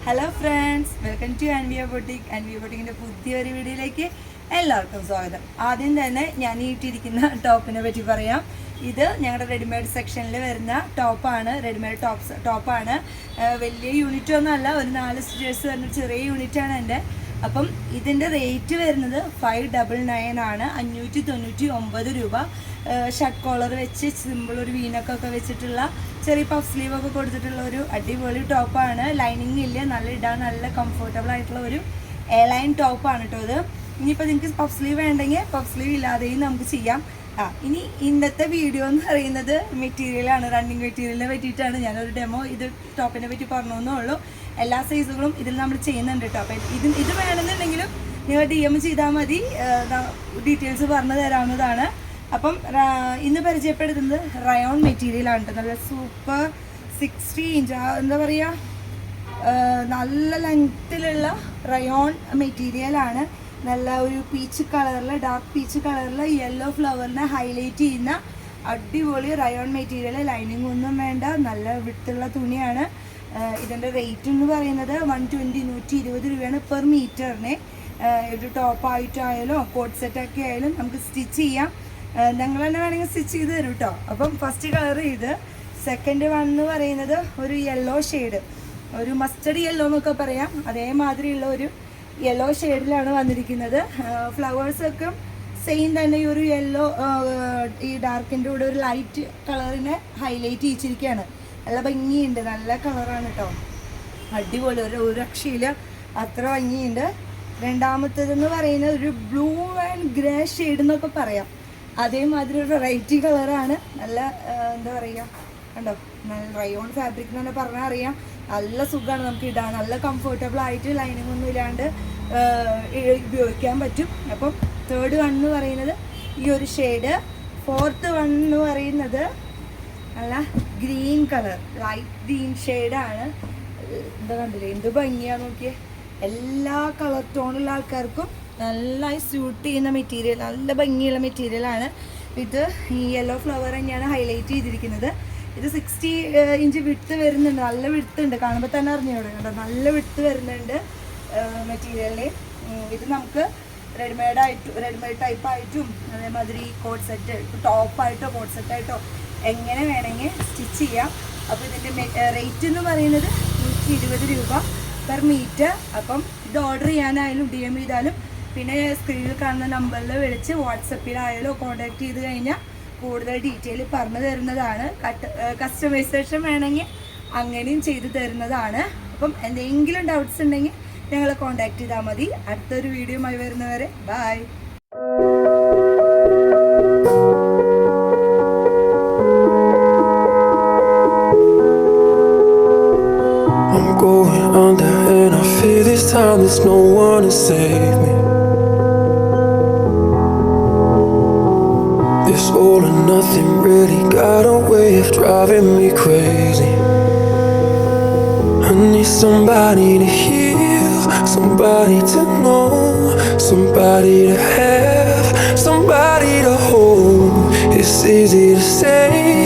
Hello friends, welcome to Anvia boutique. Anvia ബൊട്ടിക്കിൻ്റെ പുതിയൊരു വീഡിയോയിലേക്ക് എല്ലാവർക്കും സ്വാഗതം. ആദ്യം തന്നെ ഞാൻ ഇട്ടിരിക്കുന്ന ടോപ്പിനെ പറ്റി പറയാം. ഇത് ഞങ്ങളുടെ റെഡിമെയ്ഡ് സെക്ഷനിൽ വരുന്ന ടോപ്പാണ്. റെഡിമെയ്ഡ് ടോപ്പാണ്. വലിയ യൂണിറ്റൊന്നും അല്ല, ഒരു 4 സ്റ്റിച്ചേഴ്സ് വരുന്ന ചെറിയ യൂണിറ്റാണ് എൻ്റെ. അപ്പം ഇതിൻ്റെ റേറ്റ് വരുന്നത് 599 ആണ്, 599 രൂപ. ഷർട്ട് കോളർ വെച്ച് സിമ്പിൾ ഒരു വീനക്കൊക്കെ വെച്ചിട്ടുള്ള ചെറിയ പഫ് സ്ലീവൊക്കെ കൊടുത്തിട്ടുള്ള ഒരു അടിപൊളി ടോപ്പാണ്. ലൈനിങ് ഇല്ല, നല്ല ഇടാൻ നല്ല കംഫർട്ടബിൾ ആയിട്ടുള്ള ഒരു എയർലൈൻ ടോപ്പാണ് കേട്ടോ ഇത്. ഇനിയിപ്പോൾ നിങ്ങൾക്ക് പഫ് സ്ലീവ് വേണ്ടെങ്കിൽ പഫ് സ്ലീവ് ഇല്ലാതെയും നമുക്ക് ചെയ്യാം. ഇനി ഇന്നത്തെ വീഡിയോ എന്ന് പറയുന്നത് മെറ്റീരിയലാണ്, റണ്ണിങ് മെറ്റീരിയലിനെ പറ്റിയിട്ടാണ്. ഞാനൊരു ഡെമോ ഇത് ടോപ്പിനെ പറ്റി പറഞ്ഞേ ഉള്ളൂ. എല്ലാ സൈസുകളും ഇതിൽ നമ്മൾ ചെയ്യുന്നുണ്ട് കേട്ടോ. അപ്പം ഇത് വേണമെന്നുണ്ടെങ്കിലും നിങ്ങൾ DM ചെയ്താൽ മതി, ഡീറ്റെയിൽസ് പറഞ്ഞു തരാവുന്നതാണ്. അപ്പം ഇന്ന് പരിചയപ്പെടുത്തുന്നത് റയോൺ മെറ്റീരിയലാണ് കേട്ടോ. നല്ല സൂപ്പർ 60 ഇഞ്ച് എന്താ പറയുക, നല്ല ലെങ്ത്തിലുള്ള റയോൺ മെറ്റീരിയലാണ്. നല്ല ഒരു പീച്ച് കളറിൽ, ഡാർക്ക് പീച്ച് കളറിൽ യെല്ലോ ഫ്ലവറിനെ ഹൈലൈറ്റ് ചെയ്യുന്ന അടിപൊളി റയോൺ മെറ്റീരിയൽ. ലൈനിങ് ഒന്നും വേണ്ട, നല്ല വിട്ടുള്ള തുണിയാണ്. ഇതിൻ്റെ റേറ്റ് എന്ന് പറയുന്നത് 120 രൂപയാണ് പെർ മീറ്ററിന്. ഒരു ടോപ്പായിട്ടായാലും കോട്ട് സെറ്റൊക്കെ ആയാലും നമുക്ക് സ്റ്റിച്ച് ചെയ്യാം. ഞങ്ങൾ തന്നെ വേണമെങ്കിൽ സ്റ്റിച്ച് ചെയ്ത് തരും കേട്ടോ. അപ്പം ഫസ്റ്റ് കളർ ഇത്. സെക്കൻഡ് വൺ എന്ന് പറയുന്നത് ഒരു യെല്ലോ ഷെയ്ഡ്, ഒരു മസ്റ്റർഡ് യെല്ലോ എന്നൊക്കെ പറയാം, അതേമാതിരിയുള്ള ഒരു യെല്ലോ ഷെയ്ഡിലാണ് വന്നിരിക്കുന്നത്. ഫ്ലവേഴ്സൊക്കെ സെയിം തന്നെ ഈ ഒരു യെല്ലോ, ഈ ഡാർക്കിൻ്റെ കൂടെ ഒരു ലൈറ്റ് കളറിനെ ഹൈലൈറ്റ് ചെയ്യിച്ചിരിക്കുകയാണ്. നല്ല ഭംഗിയുണ്ട്, നല്ല കളറാണ് കേട്ടോ, അടിപൊളി, ഒരു രക്ഷയില്ല, അത്ര ഭംഗിയുണ്ട്. രണ്ടാമത്തേതെന്ന് പറയുന്നത് ഒരു ബ്ലൂ ആൻഡ് ഗ്രേ ഷെയ്ഡ് എന്നൊക്കെ പറയാം, അതേമാതിരി ഒരു വെറൈറ്റി കളറാണ്. നല്ല എന്താ പറയുക, കണ്ടോ, നല്ല റയോൺ ഫാബ്രിക് എന്ന് തന്നെ പറഞ്ഞാൽ അറിയാം. നല്ല സുഖമാണ് നമുക്ക് ഇടാൻ, നല്ല കംഫർട്ടബിൾ ആയിട്ട് ലൈനിങ് ഒന്നും ഇല്ലാണ്ട് ഉപയോഗിക്കാൻ പറ്റും. അപ്പം തേർഡ് വൺ എന്ന് പറയുന്നത് ഈ ഒരു ഷെയ്ഡ്. ഫോർത്ത് വൺ എന്ന് പറയുന്നത് നല്ല ഗ്രീൻ കളർ, ലൈറ്റ് ഗ്രീൻ ഷെയ്ഡാണ്. എന്താ കണ്ടില്ലേ, എന്ത് ഭംഗിയാന്ന് നോക്കിയേ. എല്ലാ കളർ ടോണുള്ള ആൾക്കാർക്കും നന്നായി സ്യൂട്ട് ചെയ്യുന്ന മെറ്റീരിയൽ, നല്ല ഭംഗിയുള്ള മെറ്റീരിയലാണ് ഇത്. ഈ യെല്ലോ ഫ്ലവർ തന്നെയാണ് ഹൈലൈറ്റ് ചെയ്തിരിക്കുന്നത്. ഇത് 60 ഇഞ്ച് വിട്ട് വരുന്നുണ്ട്, നല്ല വിട്ടുണ്ട്, കാണുമ്പോൾ തന്നെ അറിഞ്ഞോളൂ കേട്ടോ, നല്ല വിട്ട് വരുന്നുണ്ട് മെറ്റീരിയലിൽ. ഇത് നമുക്ക് റെഡിമെയ്ഡ് ടൈപ്പായിട്ടും അതേമാതിരി കോട്ട് സെറ്റ്, ടോപ്പായിട്ടോ കോട്ട് സെറ്റായിട്ടോ എങ്ങനെ വേണമെങ്കിൽ സ്റ്റിച്ച് ചെയ്യാം. അപ്പോൾ ഇതിൻ്റെ റേറ്റ് എന്ന് പറയുന്നത് 120 രൂപ പെർ മീറ്റർ. അപ്പം ഇത് ഓർഡർ ചെയ്യാനായാലും DM ചെയ്താലും പിന്നെ സ്ക്രീനിൽ കാണുന്ന നമ്പറിൽ വിളിച്ച് വാട്സപ്പിലായാലോ കോൺടാക്ട് ചെയ്ത് കഴിഞ്ഞാൽ കൂടുതൽ ഡീറ്റെയിൽ പറഞ്ഞു തരുന്നതാണ്. കസ്റ്റമൈസേഷൻ വേണമെങ്കിൽ അങ്ങനെയും ചെയ്തു തരുന്നതാണ്. അപ്പം എന്തെങ്കിലും ഡൗട്ട്സ് ഉണ്ടെങ്കിൽ ഞങ്ങളെ കോൺടാക്ട് ചെയ്താൽ മതി. അടുത്തൊരു വീഡിയോയുമായി വരുന്നവരെ by. Going under and I fear this time there's no one to save me. This all and nothing really got a way of driving me crazy. I need somebody to heal, somebody to know, somebody to have, somebody to hold. It's easy to say